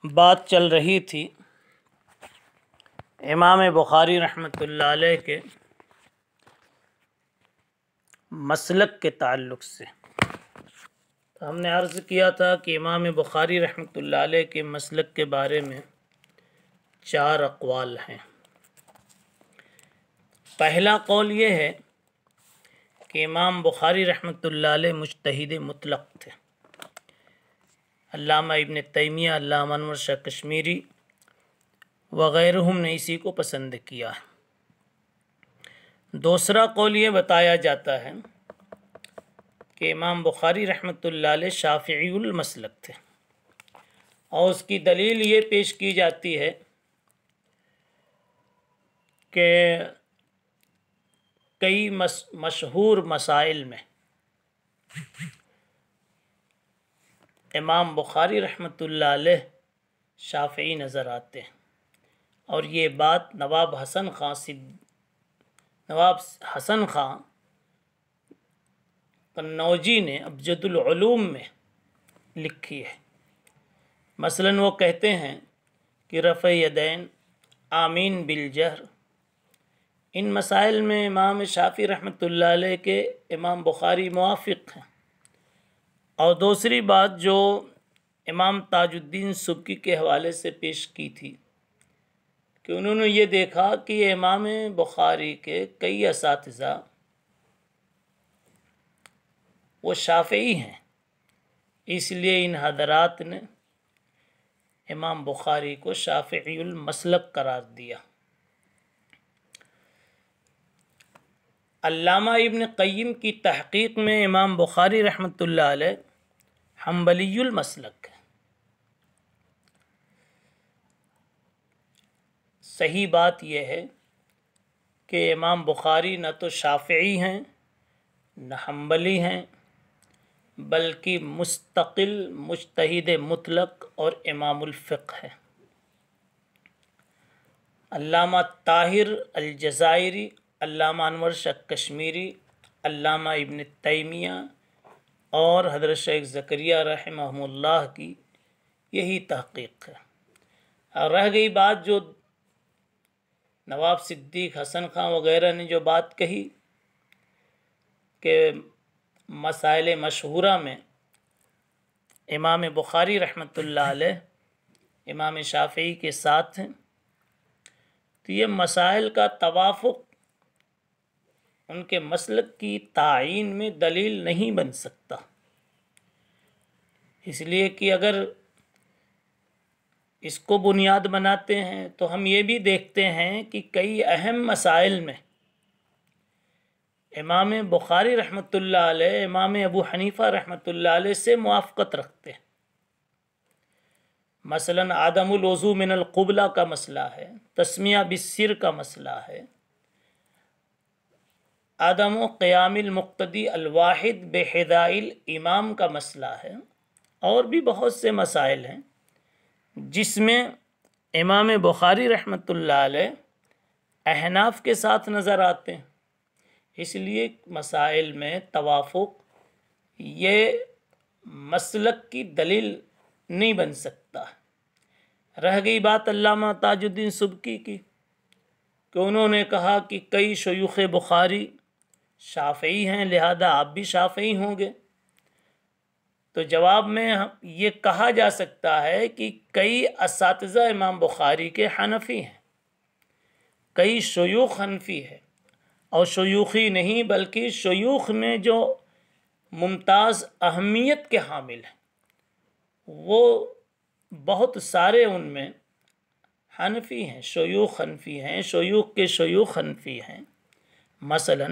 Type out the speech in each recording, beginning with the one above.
بات چل رہی تھی امام بخاری رحمۃ اللہ علیہ کے مسلک کے تعلق سے. ہم نے عرض کیا تھا کہ امام بخاری رحمۃ اللہ علیہ کے مسلک کے بارے میں 4 اقوال ہیں. پہلا قول یہ ہے کہ امام بخاری رحمۃ اللہ علیہ مجتہد مطلق تھے. علامہ ابن تیمیہ، علامہ انور شاہ کشمیری وغیرہم نے اسی کو پسند کیا. دوسرا قول یہ بتایا جاتا ہے کہ امام بخاری رحمۃ اللہ علیہ شافعی المسلک تھے، اور اس کی دلیل یہ پیش کی جاتی ہے کہ کئی مشہور مسائل میں امام بخاری رحمۃ اللہ علیہ شافعی نظر آتے ہیں. اور یہ بات نواب حسن خان قنوجی نے ابجد العلوم میں لکھی ہے. مثلا وہ کہتے ہیں کہ رفع یدین، آمین بالجہر، ان مسائل میں امام شافعی رحمۃ اللہ علیہ کے امام بخاری موافق ہیں. اور دوسری بات جو امام تاج الدین سبکی کے حوالے سے پیش کی تھی کہ انہوں نے یہ دیکھا کہ امام بخاری کے کئی اساتذہ وہ شافعی ہیں، اس لیے ان حضرات نے امام بخاری کو شافعی المسلک قرار دیا. علامہ ابن قیم کی تحقیق میں امام بخاری رحمۃ اللہ علیہ حنبلی المسلک ہے. صحیح بات یہ ہے کہ امام بخاری نہ تو شافعی ہیں نہ حنبلی ہیں، بلکہ مستقل مجتہد مطلق اور امام الفقہ ہے. علامہ طاہر الجزائری، علامہ انور شاہ کشمیری، علامہ ابن تیمیہ اور حضرت شیخ زکریا رحمہ اللہ کی یہی تحقیق ہے. اور رہ گئی بات جو نواب صدیق حسن خان وغیرہ نے جو بات کہی کہ مسائل مشہورہ میں امام بخاری رحمۃ اللہ علیہ امام شافعی کے ساتھ ہیں، تو یہ مسائل کا توافق ان کے مسلک کی تعیین میں دلیل نہیں بن سکتا. اس لیے کہ اگر اس کو بنیاد بناتے ہیں تو ہم یہ بھی دیکھتے ہیں کہ کئی اہم مسائل میں امام بخاری رحمۃ اللہ علیہ امام ابو حنیفہ رحمۃ اللہ علیہ سے موافقت رکھتے ہیں. مثلا عدم الوضو من القبلہ کا مسئلہ ہے، تسمیہ بالسر کا مسئلہ ہے، عدم قیام المقتدی الواحد بحذاء الامام کا مسئلہ ہے، اور بھی بہت سے مسائل ہیں جس میں امام بخاری رحمۃ اللہ علیہ احناف کے ساتھ نظر آتے ہیں. اس لیے مسائل میں توافق یہ مسلک کی دلیل نہیں بن سکتا. رہ گئی بات علامہ تاج الدین سبکی کی کہ انہوں نے کہا کہ کئی شیوخ بخاری شافعی ہیں، لہذا آپ بھی شافعی ہوں گے. تو جواب میں یہ کہا جا سکتا ہے کہ کئی اساتذہ امام بخاری کے حنفی ہیں، کئی شیوخ حنفی ہیں، اور شیوخی نہیں بلکہ شیوخ میں جو ممتاز اہمیت کے حامل ہیں وہ بہت سارے ان میں حنفی ہیں، شیوخ حنفی ہیں، شیوخ کے شیوخ حنفی ہیں. مثلا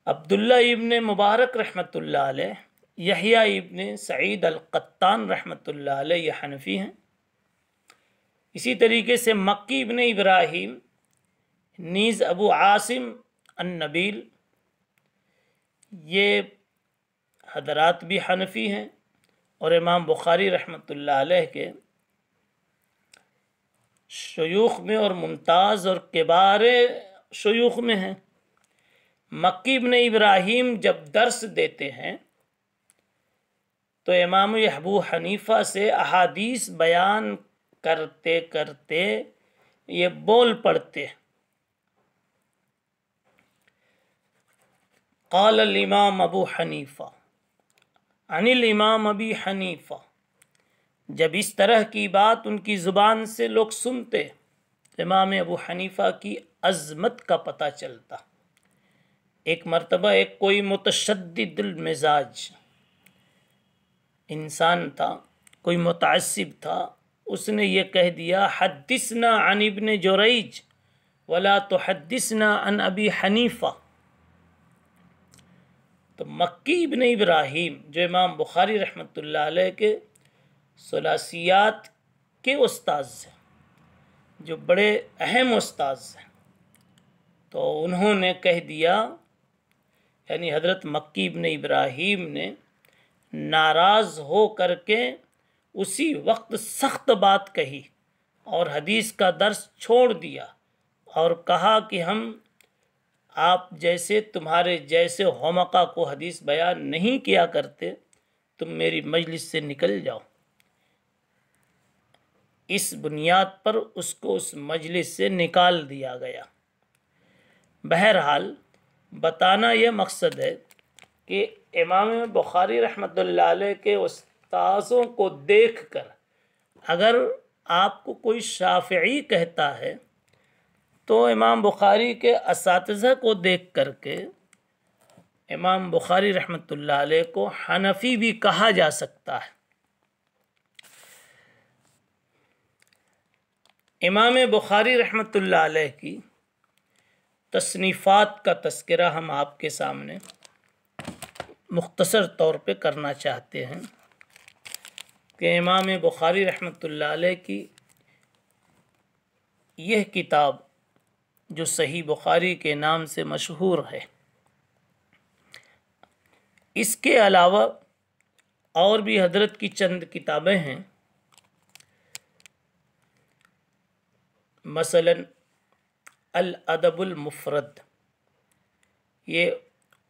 عبداللہ ابن مبارک رحمۃ اللہ علیہ، یحییٰ ابن سعید القطان رحمۃ اللہ علیہ یہ حنفی ہیں. اسی طریقے سے مکی ابن ابراہیم نیز ابو عاصم النبیل یہ حضرات بھی حنفی ہیں، اور امام بخاری رحمۃ اللہ علیہ کے شیوخ میں اور ممتاز اور کبار شیوخ میں ہیں۔ مکی ابن ابراہیم جب درس دیتے ہیں تو امام ابو حنیفہ سے احادیث بیان کرتے کرتے یہ بول پڑتے ہیں، قال الامام ابو حنیفہ عن الامام ابی حنیفہ۔ جب اس طرح کی بات ان کی زبان سے لوگ سنتے، امام ابو حنیفہ کی عظمت کا پتہ چلتا۔ ایک مرتبہ ایک کوئی متشدد المزاج انسان تھا، کوئی متعصب تھا، اس نے یہ کہہ دیا حدثنا عن ابن جریج ولا تحدثنا عن ابی حنیفہ۔ تو مکی ابن ابراہیم جو امام بخاری رحمۃ اللہ علیہ کے ثلاثیات کے استاذ ہیں، جو بڑے اہم استاذ ہیں، تو انہوں نے کہہ دیا، یعنی حضرت مکی ابن ابراہیم نے ناراض ہو کر کے اسی وقت سخت بات کہی اور حدیث کا درس چھوڑ دیا اور کہا کہ ہم آپ جیسے تمہارے جیسے حمقا کو حدیث بیان نہیں کیا کرتے، تم میری مجلس سے نکل جاؤ۔ اس بنیاد پر اس کو اس مجلس سے نکال دیا گیا۔ بہرحال بتانا یہ مقصد ہے کہ امام بخاری رحمۃ اللہ علیہ کے استاذوں کو دیکھ کر اگر آپ کو کوئی شافعی کہتا ہے تو امام بخاری کے اساتذہ کو دیکھ کر کے امام بخاری رحمۃ اللہ علیہ کو حنفی بھی کہا جا سکتا ہے۔ امام بخاری رحمۃ اللہ علیہ کی تصنیفات کا تذکرہ ہم آپ کے سامنے مختصر طور پہ کرنا چاہتے ہیں کہ امام بخاری رحمۃ اللہ علیہ کی یہ کتاب جو صحیح بخاری کے نام سے مشہور ہے، اس کے علاوہ اور بھی حضرت کی چند کتابیں ہیں، مثلا الادب المفرد، یہ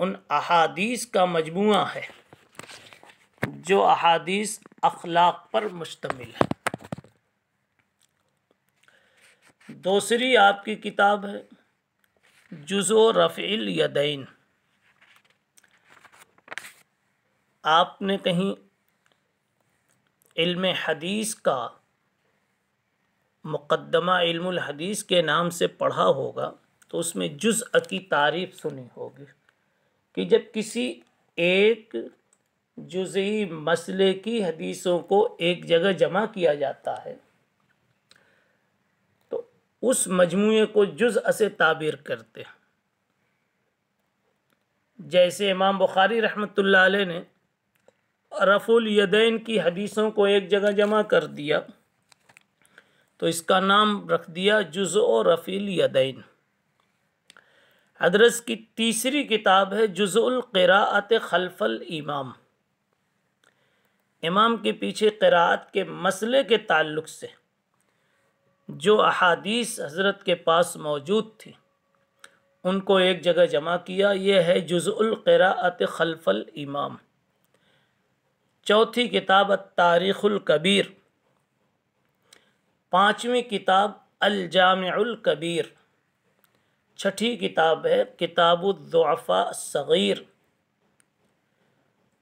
ان احادیث کا مجموعہ ہے جو احادیث اخلاق پر مشتمل ہے۔ دوسری آپ کی کتاب ہے جزء رفع الیدین۔ آپ نے کہیں علم حدیث کا مقدمہ علم الحدیث کے نام سے پڑھا ہوگا تو اس میں جزء کی تعریف سنی ہوگی کہ جب کسی ایک جزئی مسئلے کی حدیثوں کو ایک جگہ جمع کیا جاتا ہے تو اس مجموعے کو جزء سے تعبیر کرتے ہیں۔ جیسے امام بخاری رحمۃ اللہ علیہ نے رفع الیدین کی حدیثوں کو ایک جگہ جمع کر دیا تو اس کا نام رکھ دیا جزء رفع الیدین۔ حضرت کی تیسری کتاب ہے جزء القراءۃ خلف الامام، امام کے پیچھے قراءت کے مسئلے کے تعلق سے جو احادیث حضرت کے پاس موجود تھی ان کو ایک جگہ جمع کیا، یہ ہے جزء القراءۃ خلف الامام۔ چوتھی کتاب التاریخ الکبیر، پانچویں کتاب الجامع الکبیر، چھٹی کتاب ہے کتاب الضعفاء الصغیر،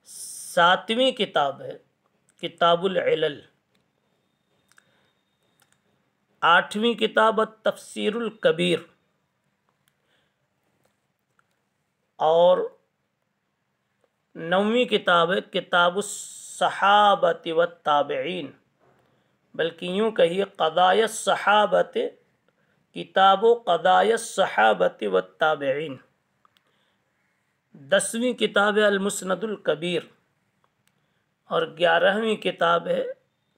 ساتویں کتاب ہے کتاب العلل، آٹھویں کتاب التفسیر الکبیر، اور نویں کتاب ہے کتاب الصحابۃ والتابعین، بلکہ یوں کہیے قضایا الصحابۃ، کتاب و قضایا الصحابۃ والتابعین۔ 10ویں کتاب ہے المسند الکبیر، اور 11ویں کتاب ہے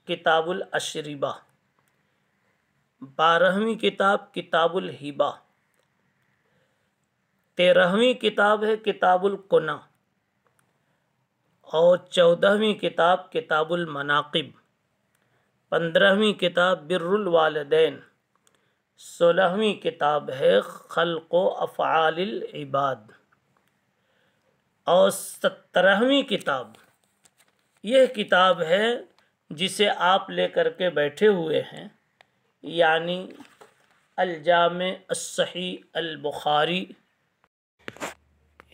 کتاب الاشربہ، 12ویں کتاب کتاب الہبہ، 13ویں کتاب ہے کتاب الکنہ، اور 14ویں کتاب کتاب المناقب، 15ویں کتاب بر الوالدین، 16ویں کتاب ہے خلق و افعال العباد، اور 17ویں کتاب یہ کتاب ہے جسے آپ لے کر کے بیٹھے ہوئے ہیں، یعنی الجامع الصحیح البخاری۔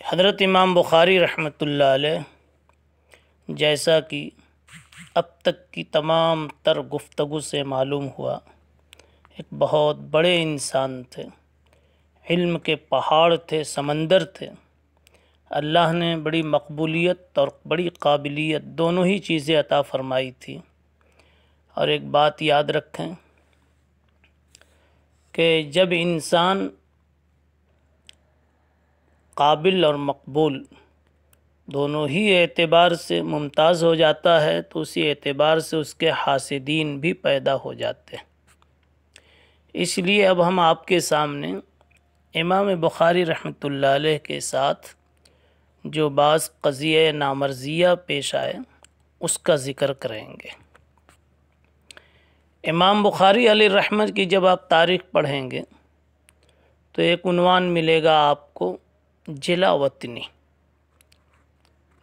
حضرت امام بخاری رحمۃ اللہ علیہ، جیسا کہ اب تک کی تمام تر گفتگو سے معلوم ہوا، ایک بہت بڑے انسان تھے، علم کے پہاڑ تھے، سمندر تھے۔ اللہ نے بڑی مقبولیت اور بڑی قابلیت دونوں ہی چیزیں عطا فرمائی تھی۔ اور ایک بات یاد رکھیں کہ جب انسان قابل اور مقبول دونوں ہی اعتبار سے ممتاز ہو جاتا ہے تو اسی اعتبار سے اس کے حاسدین بھی پیدا ہو جاتے ہیں۔ اس لیے اب ہم آپ کے سامنے امام بخاری رحمۃ اللہ علیہ کے ساتھ جو بعض قضیہ نامرضیہ پیش آئے اس کا ذکر کریں گے۔ امام بخاری علیہ الرحمۃ کی جب آپ تاریخ پڑھیں گے تو ایک عنوان ملے گا آپ کو، جلا وطنی۔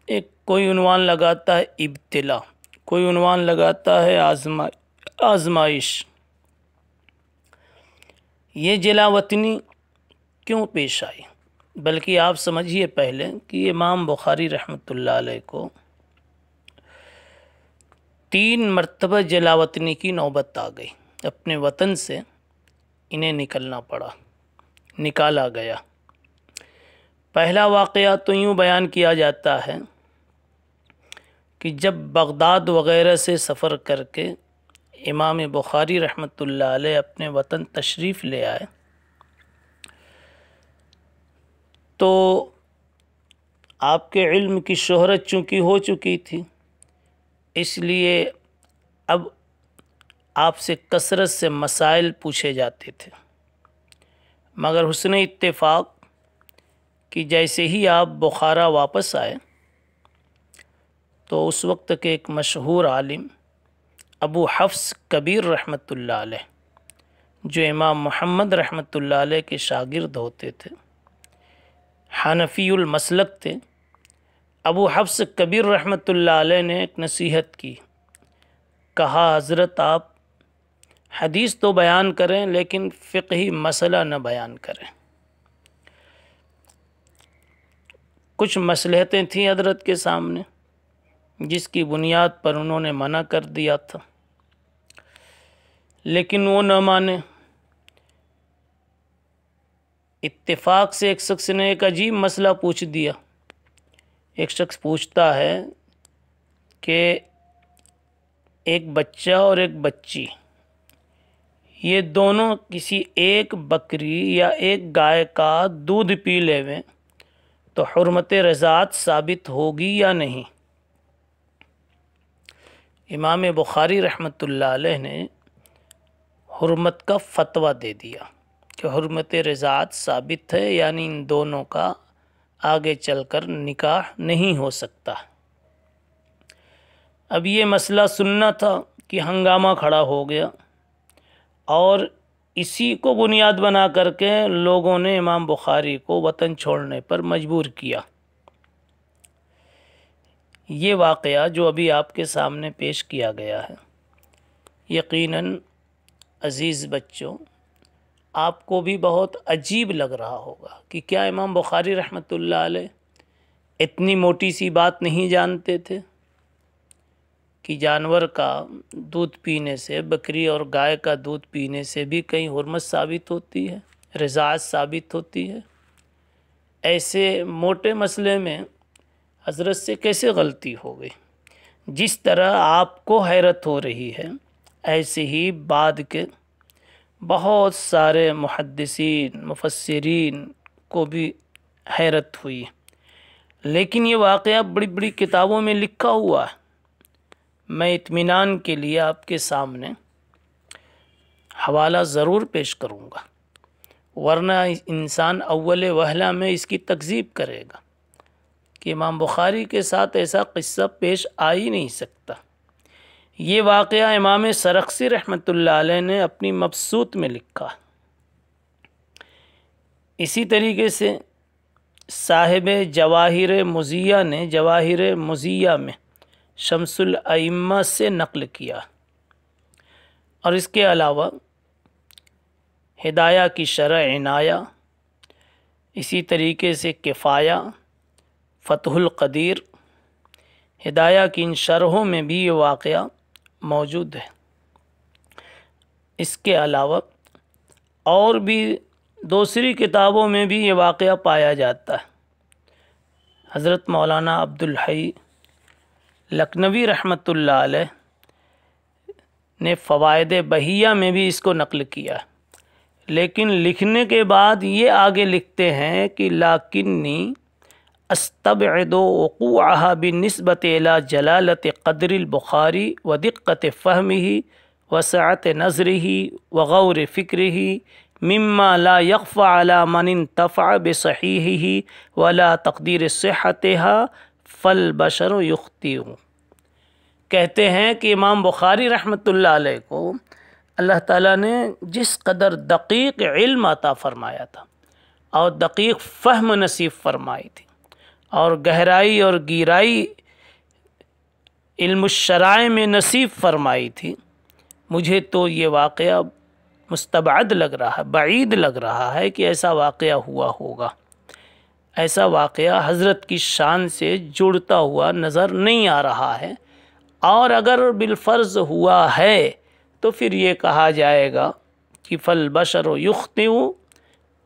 ایک کوئی عنوان لگاتا ہے ابتلا، کوئی عنوان لگاتا ہے آزمائش۔ یہ جلا وطنی کیوں پیش آئی؟ بلکہ آپ سمجھیے پہلے کہ امام بخاری رحمۃ اللہ علیہ کو 3 مرتبہ جلا وطنی کی نوبت آ گئی، اپنے وطن سے انہیں نکلنا پڑا، نکالا گیا۔ پہلا واقعہ تو یوں بیان کیا جاتا ہے کہ جب بغداد وغیرہ سے سفر کر کے امام بخاری رحمۃ اللہ علیہ اپنے وطن تشریف لے آئے تو آپ کے علم کی شہرت چونکہ ہو چکی تھی، اس لیے اب آپ سے کثرت سے مسائل پوچھے جاتے تھے، مگر حسن اتفاق کہ جیسے ہی آپ بخارا واپس آئے تو اس وقت کے ایک مشہور عالم ابو حفص کبیر رحمۃ اللہ علیہ، جو امام محمد رحمۃ اللہ علیہ کے شاگرد ہوتے تھے، حنفی المسلک تھے، ابو حفص کبیر رحمۃ اللہ علیہ نے ایک نصیحت کی، کہا حضرت آپ حدیث تو بیان کریں لیکن فقہی مسئلہ نہ بیان کریں۔ کچھ مصلحتیں تھیں حضرت کے سامنے جس کی بنیاد پر انہوں نے منع کر دیا تھا، لیکن وہ نہ مانے۔ اتفاق سے ایک شخص نے ایک عجیب مسئلہ پوچھ دیا۔ ایک شخص پوچھتا ہے کہ ایک بچہ اور ایک بچی، یہ دونوں کسی ایک بکری یا ایک گائے کا دودھ پی لیویں تو حرمت رضاعت ثابت ہوگی یا نہیں؟ امام بخاری رحمۃ اللہ علیہ نے حرمت کا فتویٰ دے دیا کہ حرمت رضاعت ثابت ہے، یعنی ان دونوں کا آگے چل کر نکاح نہیں ہو سکتا۔ اب یہ مسئلہ سننا تھا کہ ہنگامہ کھڑا ہو گیا، اور اسی کو بنیاد بنا کر کے لوگوں نے امام بخاری کو وطن چھوڑنے پر مجبور کیا۔ یہ واقعہ جو ابھی آپ کے سامنے پیش کیا گیا ہے، یقیناً عزیز بچوں آپ کو بھی بہت عجیب لگ رہا ہوگا کہ کیا امام بخاری رحمۃ اللہ علیہ اتنی موٹی سی بات نہیں جانتے تھے کہ جانور کا دودھ پینے سے، بکری اور گائے کا دودھ پینے سے بھی کہیں حرمت ثابت ہوتی ہے، رضاعت ثابت ہوتی ہے؟ ایسے موٹے مسئلے میں حضرت سے کیسے غلطی ہو گئی؟ جس طرح آپ کو حیرت ہو رہی ہے ایسے ہی بعد کے بہت سارے محدثین مفسرین کو بھی حیرت ہوئی، لیکن یہ واقعہ بڑی بڑی کتابوں میں لکھا ہوا ہے۔ میں اطمینان کے لیے آپ کے سامنے حوالہ ضرور پیش کروں گا، ورنہ انسان اول وہلہ میں اس کی تکذیب کرے گا کہ امام بخاری کے ساتھ ایسا قصہ پیش آ ہی نہیں سکتا۔ یہ واقعہ امام سرخسی رحمۃ اللہ علیہ نے اپنی مبسوط میں لکھا۔ اسی طریقے سے صاحب جواہر مزیہ نے جواہر مزیہ میں شمس الائمہ سے نقل کیا، اور اس کے علاوہ ہدایہ کی شرح عنایہ، اسی طریقے سے کفایہ، فتح القدیر، ہدایہ کی ان شرحوں میں بھی یہ واقعہ موجود ہے۔ اس کے علاوہ اور بھی دوسری کتابوں میں بھی یہ واقعہ پایا جاتا ہے۔ حضرت مولانا عبدالحی لکھنوی رحمۃ اللہ علیہ نے فوائد بہیہ میں بھی اس کو نقل کیا، لیکن لکھنے کے بعد یہ آگے لکھتے ہیں کہ لاکنی استبعد وقوعها بالنسبة الى جلالة قدر البخاری ودقة فهمه وسعة نظره وغور فکره مما لا يخفى على من انتفع بصحيحه ولا تقدير صحتها فالبشر يخطئ۔ کہتے ہیں کہ امام بخاری رحمۃ اللہ علیہ کو اللہ تعالیٰ نے جس قدر دقیق علم عطا فرمایا تھا اور دقیق فہم نصیب فرمائی تھی اور گہرائی اور گیرائی علم الشرائع میں نصیب فرمائی تھی، مجھے تو یہ واقعہ مستبعد لگ رہا ہے، بعید لگ رہا ہے کہ ایسا واقعہ ہوا ہوگا۔ ایسا واقعہ حضرت کی شان سے جڑتا ہوا نظر نہیں آ رہا ہے، اور اگر بالفرض ہوا ہے تو پھر یہ کہا جائے گا کہ فالبشر یخطئ،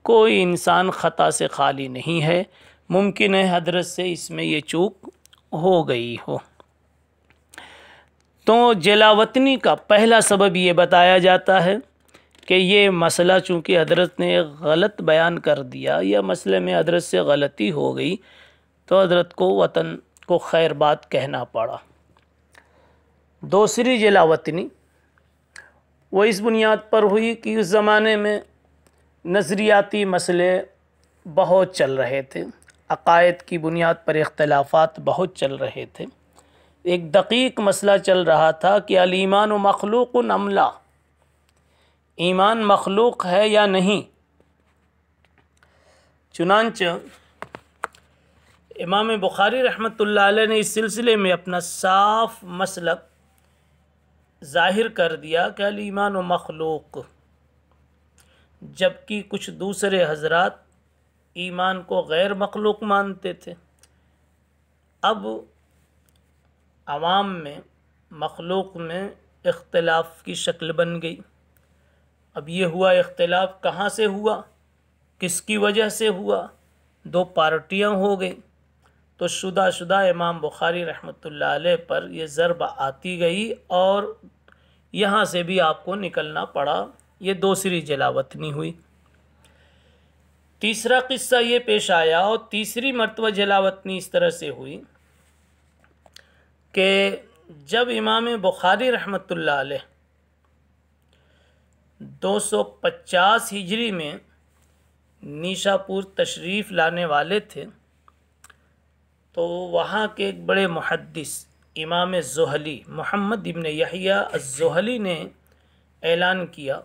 کوئی انسان خطا سے خالی نہیں ہے، ممکن ہے حضرت سے اس میں یہ چوک ہو گئی ہو۔ تو جلاوطنی کا پہلا سبب یہ بتایا جاتا ہے کہ یہ مسئلہ چونکہ حضرت نے غلط بیان کر دیا یا مسئلے میں حضرت سے غلطی ہو گئی تو حضرت کو وطن کو خیر بات کہنا پڑا۔ دوسری جلاوطنی وہ اس بنیاد پر ہوئی کہ اس زمانے میں نظریاتی مسئلے بہت چل رہے تھے، عقائد کی بنیاد پر اختلافات بہت چل رہے تھے۔ ایک دقیق مسئلہ چل رہا تھا کہ الایمان مخلوق ام لا، ایمان مخلوق ہے یا نہیں۔ چنانچہ امام بخاری رحمۃ اللہ علیہ نے اس سلسلے میں اپنا صاف مسلک ظاہر کر دیا کہ الایمان مخلوق، جبکہ کچھ دوسرے حضرات ایمان کو غیر مخلوق مانتے تھے۔ اب عوام میں مخلوق میں اختلاف کی شکل بن گئی۔ اب یہ ہوا اختلاف کہاں سے ہوا، کس کی وجہ سے ہوا، دو پارٹیاں ہو گئی، تو شدہ امام بخاری رحمۃ اللہ علیہ پر یہ ضرب آتی گئی اور یہاں سے بھی آپ کو نکلنا پڑا۔ یہ دوسری جلاوطنی ہوئی۔ تیسرا قصہ یہ پیش آیا، اور تیسری مرتبہ جلاوطنی اس طرح سے ہوئی کہ جب امام بخاری رحمۃ اللہ علیہ 250 ہجری میں نیشاپور تشریف لانے والے تھے، تو وہاں کے ایک بڑے محدث امام زہلی محمد ابن یحییٰ الزہلی نے اعلان کیا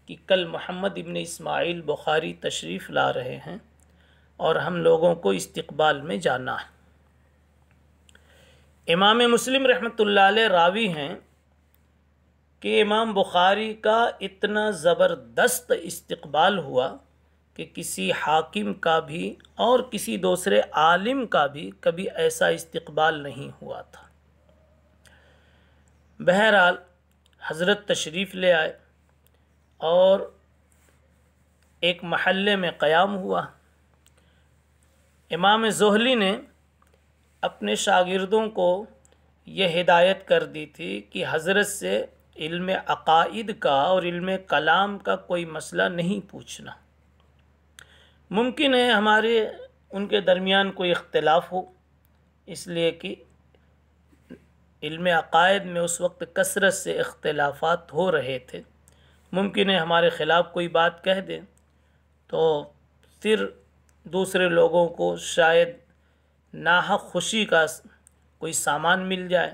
کہ کل محمد ابن اسماعیل بخاری تشریف لا رہے ہیں اور ہم لوگوں کو استقبال میں جانا ہے۔ امام مسلم رحمۃ اللہ علیہ راوی ہیں کہ امام بخاری کا اتنا زبردست استقبال ہوا کہ کسی حاکم کا بھی اور کسی دوسرے عالم کا بھی کبھی ایسا استقبال نہیں ہوا تھا۔ بہرحال حضرت تشریف لے آئے اور ایک محلے میں قیام ہوا۔ امام زہلی نے اپنے شاگردوں کو یہ ہدایت کر دی تھی کہ حضرت سے علم عقائد کا اور علم کلام کا کوئی مسئلہ نہیں پوچھنا۔ ممکن ہے ہمارے ان کے درمیان کوئی اختلاف ہو، اس لیے کہ علم عقائد میں اس وقت کثرت سے اختلافات ہو رہے تھے، ممکن ہے ہمارے خلاف کوئی بات کہہ دیں تو پھر دوسرے لوگوں کو شاید ناحق خوشی کا کوئی سامان مل جائے۔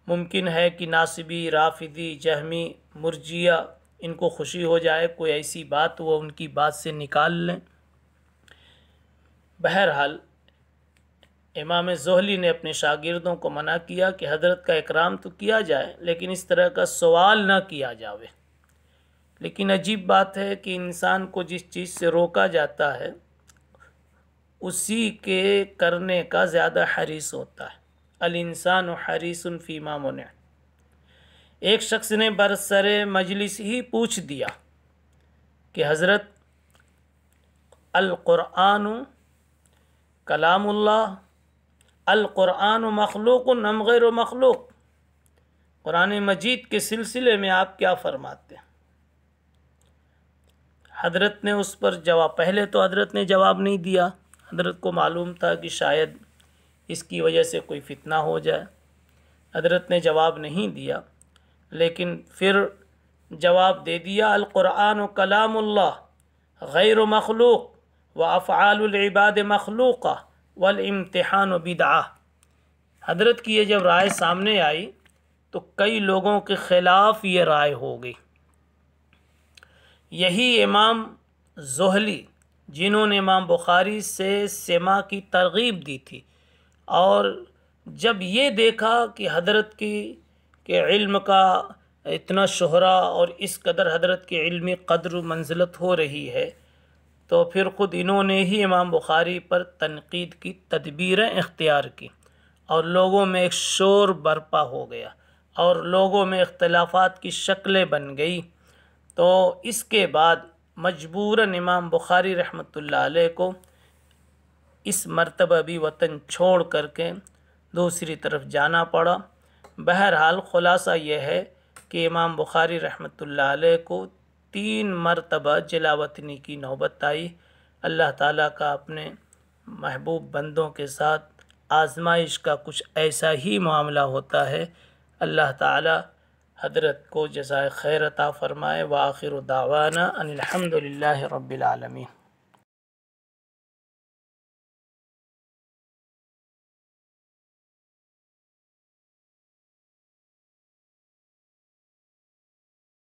ممکن ہے کہ ناصبی، رافضی، جہمی، مرجیہ ان کو خوشی ہو جائے، کوئی ایسی بات وہ ان کی بات سے نکال لیں۔ بہرحال امام زہلی نے اپنے شاگردوں کو منع کیا کہ حضرت کا اکرام تو کیا جائے لیکن اس طرح کا سوال نہ کیا جاوے۔ لیکن عجیب بات ہے کہ انسان کو جس چیز سے روکا جاتا ہے اسی کے کرنے کا زیادہ حریص ہوتا ہے۔ الانسان حریص فیما منع۔ ایک شخص نے برسر مجلس ہی پوچھ دیا کہ حضرت القرآن کلام اللہ، القرآن مخلوق ام غیر مخلوق، قرآن مجید کے سلسلے میں آپ کیا فرماتے ہیں؟ حضرت نے اس پر جواب، پہلے تو حضرت نے جواب نہیں دیا، حضرت کو معلوم تھا کہ شاید اس کی وجہ سے کوئی فتنہ ہو جائے، حضرت نے جواب نہیں دیا، لیکن پھر جواب دے دیا القرآن کلام اللہ غیر مخلوق وافعال العباد مخلوقہ والامتحان بدعہ۔ حضرت کی یہ جب رائے سامنے آئی تو کئی لوگوں کے خلاف یہ رائے ہو گئی۔ یہی امام زہلی جنہوں نے امام بخاری سے سماع کی ترغیب دی تھی، اور جب یہ دیکھا کہ حضرت کے علم کا اتنا شہرہ اور اس قدر حضرت کے علمی قدر و منزلت ہو رہی ہے، تو پھر خود انہوں نے ہی امام بخاری پر تنقید کی تدبیریں اختیار کی، اور لوگوں میں ایک شور برپا ہو گیا اور لوگوں میں اختلافات کی شکلیں بن گئی۔ تو اس کے بعد مجبوراً امام بخاری رحمۃ اللہ علیہ کو اس مرتبہ بھی وطن چھوڑ کر کے دوسری طرف جانا پڑا۔ بہرحال خلاصہ یہ ہے کہ امام بخاری رحمۃ اللہ علیہ کو 3 مرتبہ جلا وطنی کی نوبت آئی۔ اللہ تعالیٰ کا اپنے محبوب بندوں کے ساتھ آزمائش کا کچھ ایسا ہی معاملہ ہوتا ہے۔ اللہ تعالیٰ حضرت کو جزائے خیر عطا فرمائے۔ وآخر دعوانا ان الحمد للہ رب العالمین۔